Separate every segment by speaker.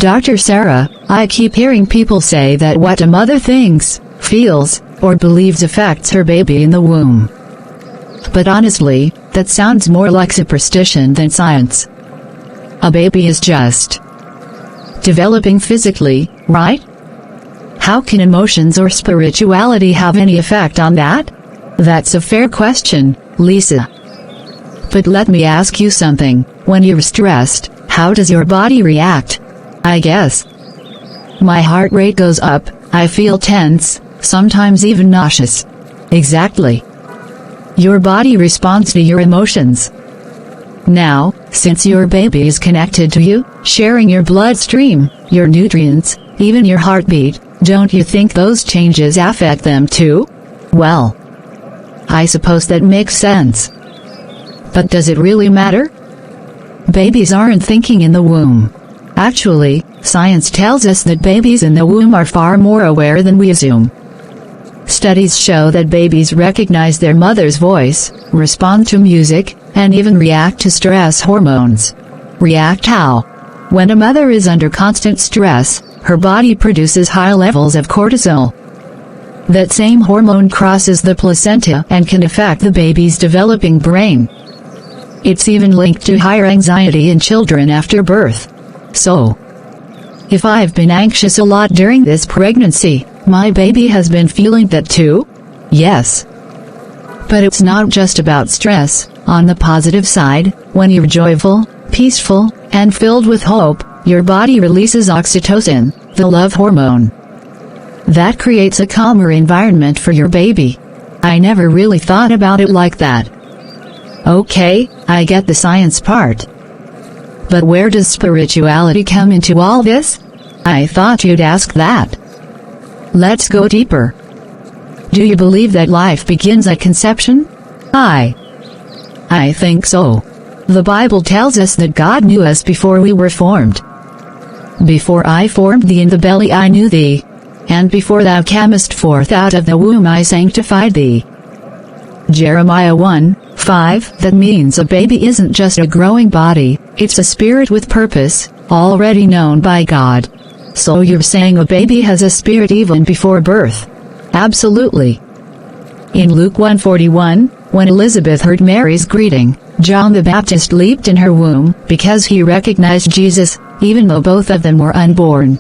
Speaker 1: Dr. Sarah, I keep hearing people say that what a mother thinks, feels, or believes affects her baby in the womb. But honestly, that sounds more like superstition than science. A baby is just developing physically, right? How can emotions or spirituality have any effect on that? That's a fair question, Lisa. But let me ask you something. When you're stressed, how does your body react? I guess my heart rate goes up, I feel tense, sometimes even nauseous. Exactly. Your body responds to your emotions. Now, since your baby is connected to you, sharing your bloodstream, your nutrients, even your heartbeat, don't you think those changes affect them too? Well, I suppose that makes sense. But does it really matter? Babies aren't thinking in the womb. Actually, science tells us that babies in the womb are far more aware than we assume. Studies show that babies recognize their mother's voice, respond to music, and even react to stress hormones. React how? When a mother is under constant stress, her body produces high levels of cortisol. That same hormone crosses the placenta and can affect the baby's developing brain. It's even linked to higher anxiety in children after birth. So, if I've been anxious a lot during this pregnancy, my baby has been feeling that too? Yes. But it's not just about stress. On the positive side, when you're joyful, peaceful, and filled with hope, your body releases oxytocin, the love hormone. That creates a calmer environment for your baby. I never really thought about it like that. Okay, I get the science part. But where does spirituality come into all this? I thought you'd ask that. Let's go deeper. Do you believe that life begins at conception? I think so. The Bible tells us that God knew us before we were formed. Before I formed thee in the belly I knew thee, and before thou camest forth out of the womb I sanctified thee. Jeremiah 1:5. That means a baby isn't just a growing body, it's a spirit with purpose, already known by God. So you're saying a baby has a spirit even before birth? Absolutely. In Luke 1:41, when Elizabeth heard Mary's greeting, John the Baptist leaped in her womb, because he recognized Jesus, even though both of them were unborn.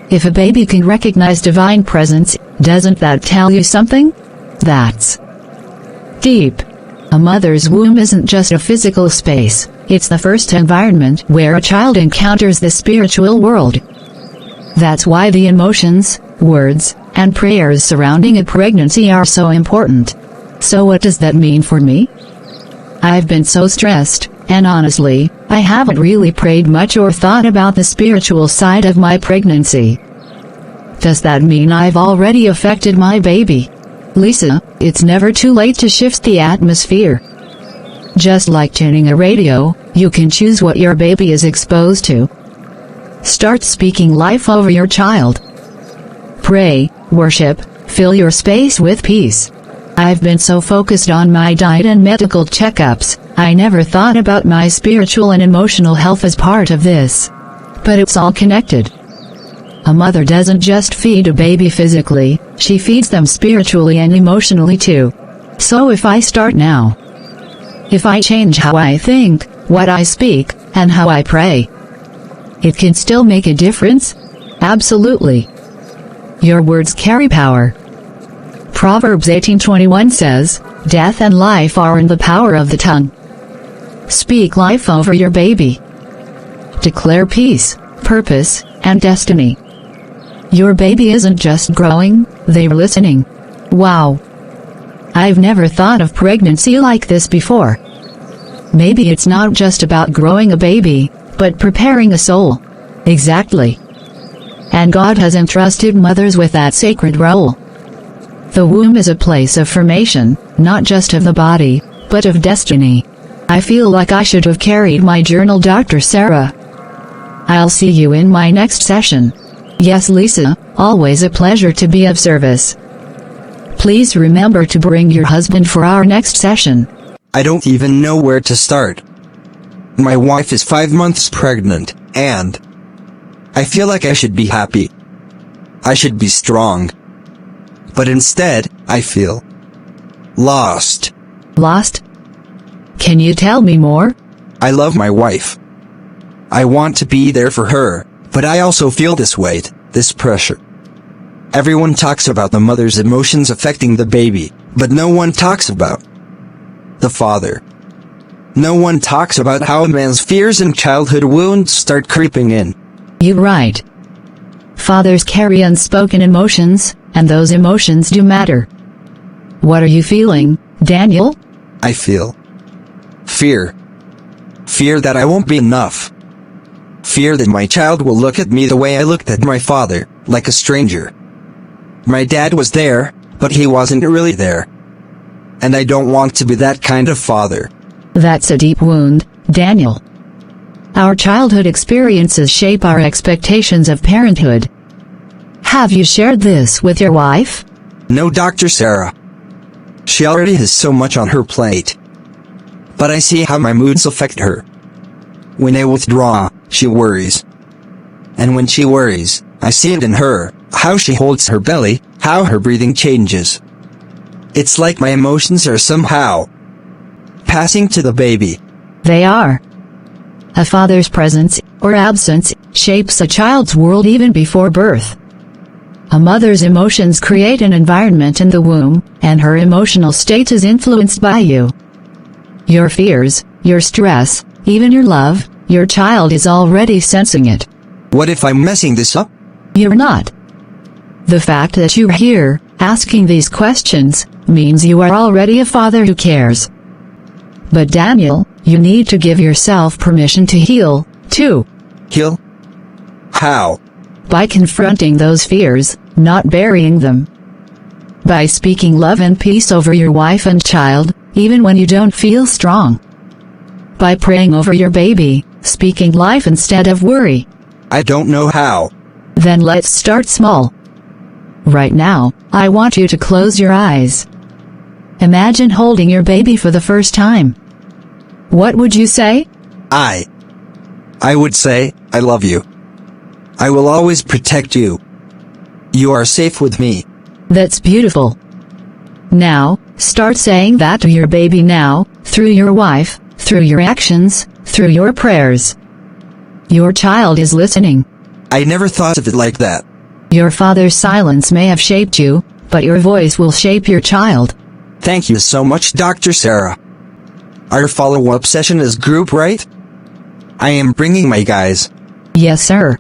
Speaker 1: If a baby can recognize divine presence, doesn't that tell you something? That's deep. A mother's womb isn't just a physical space, it's the first environment where a child encounters the spiritual world. That's why the emotions, words, and prayers surrounding a pregnancy are so important. So what does that mean for me? I've been so stressed, and honestly, I haven't really prayed much or thought about the spiritual side of my pregnancy. Does that mean I've already affected my baby? Lisa, it's never too late to shift the atmosphere. Just like tuning a radio, you can choose what your baby is exposed to. Start speaking life over your child. Pray, worship, fill your space with peace. I've been so focused on my diet and medical checkups, I never thought about my spiritual and emotional health as part of this. But it's all connected. A mother doesn't just feed a baby physically, she feeds them spiritually and emotionally too. So if I start now, if I change how I think, what I speak, and how I pray, it can still make a difference? Absolutely. Your words carry power. Proverbs 18:21 says, "Death and life are in the power of the tongue." Speak life over your baby. Declare peace, purpose, and destiny. Your baby isn't just growing, they're listening. Wow. I've never thought of pregnancy like this before. Maybe it's not just about growing a baby, but preparing a soul. Exactly. And God has entrusted mothers with that sacred role. The womb is a place of formation, not just of the body, but of destiny. I feel like I should have carried my journal, Dr. Sarah. I'll see you in my next session. Yes, Lisa, always a pleasure to be of service. Please remember to bring your husband for our next session.
Speaker 2: I don't even know where to start. My wife is 5 months pregnant, and I feel like I should be happy. I should be strong. But instead, I feel lost.
Speaker 1: Lost? Can you tell me more?
Speaker 2: I love my wife. I want to be there for her, but I also feel this weight, this pressure. Everyone talks about the mother's emotions affecting the baby, but no one talks about the father. No one talks about how a man's fears and childhood wounds start creeping in.
Speaker 1: You're right. Fathers carry unspoken emotions, and those emotions do matter. What are you feeling, Daniel?
Speaker 2: I feel fear. Fear that I won't be enough. Fear that my child will look at me the way I looked at my father, like a stranger. My dad was there, but he wasn't really there. And I don't want to be that kind of father.
Speaker 1: That's a deep wound, Daniel. Our childhood experiences shape our expectations of parenthood. Have you shared this with your wife?
Speaker 2: No, Dr. Sarah. She already has so much on her plate. But I see how my moods affect her. When I withdraw, she worries. And when she worries, I see it in her, how she holds her belly, how her breathing changes. It's like my emotions are somehow passing to the baby.
Speaker 1: They are. A father's presence, or absence, shapes a child's world even before birth. A mother's emotions create an environment in the womb, and her emotional state is influenced by you. Your fears, your stress, even your love, your child is already sensing it.
Speaker 2: What if I'm messing this up?
Speaker 1: You're not. The fact that you're here, asking these questions, means you are already a father who cares. But Daniel, you need to give yourself permission to heal, too.
Speaker 2: Heal? How?
Speaker 1: By confronting those fears, not burying them. By speaking love and peace over your wife and child, even when you don't feel strong. By praying over your baby, speaking life instead of worry.
Speaker 2: I don't know how.
Speaker 1: Then let's start small. Right now, I want you to close your eyes. Imagine holding your baby for the first time. What would you say?
Speaker 2: I would say, I love you. I will always protect you. You are safe with me.
Speaker 1: That's beautiful. Now, start saying that to your baby now, through your wife, through your actions, through your prayers. Your child is listening.
Speaker 2: I never thought of it like that.
Speaker 1: Your father's silence may have shaped you, but your voice will shape your child.
Speaker 2: Thank you so much, Dr. Sarah. Our follow-up session is group, right? I am bringing my guys.
Speaker 1: Yes, sir.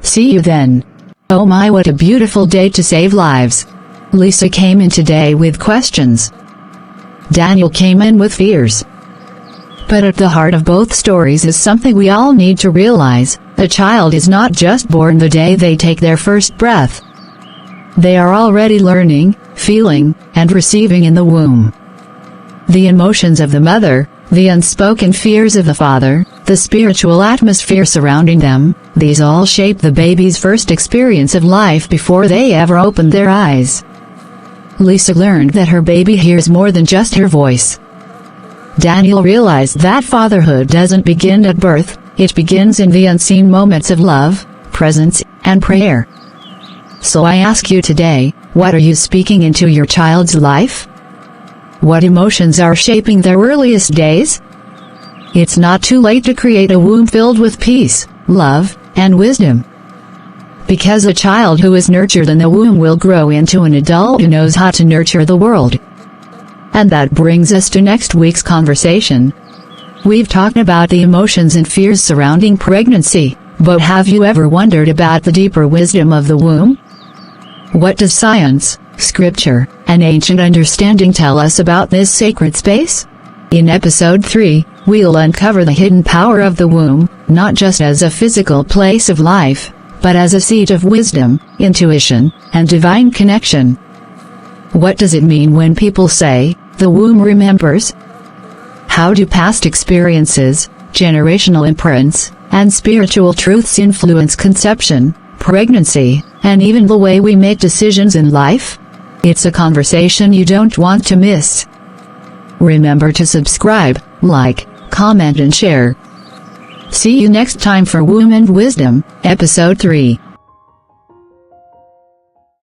Speaker 1: See you then. Oh my, what a beautiful day to save lives. Lisa came in today with questions. Daniel came in with fears. But at the heart of both stories is something we all need to realize. A child is not just born the day they take their first breath. They are already learning, feeling, and receiving in the womb. The emotions of the mother, the unspoken fears of the father, the spiritual atmosphere surrounding them, these all shape the baby's first experience of life before they ever open their eyes. Lisa learned that her baby hears more than just her voice. Daniel realized that fatherhood doesn't begin at birth, it begins in the unseen moments of love, presence, and prayer. So I ask you today, what are you speaking into your child's life? What emotions are shaping their earliest days? It's not too late to create a womb filled with peace, love, and wisdom. Because a child who is nurtured in the womb will grow into an adult who knows how to nurture the world. And that brings us to next week's conversation. We've talked about the emotions and fears surrounding pregnancy, but have you ever wondered about the deeper wisdom of the womb? What does science, scripture, and ancient understanding tell us about this sacred space? In episode 3, we'll uncover the hidden power of the womb, not just as a physical place of life, but as a seat of wisdom, intuition, and divine connection. What does it mean when people say, the womb remembers? How do past experiences, generational imprints, and spiritual truths influence conception, pregnancy, and even the way we make decisions in life? It's a conversation you don't want to miss. Remember to subscribe, like, comment and share. See you next time for Womb and Wisdom, Episode 3.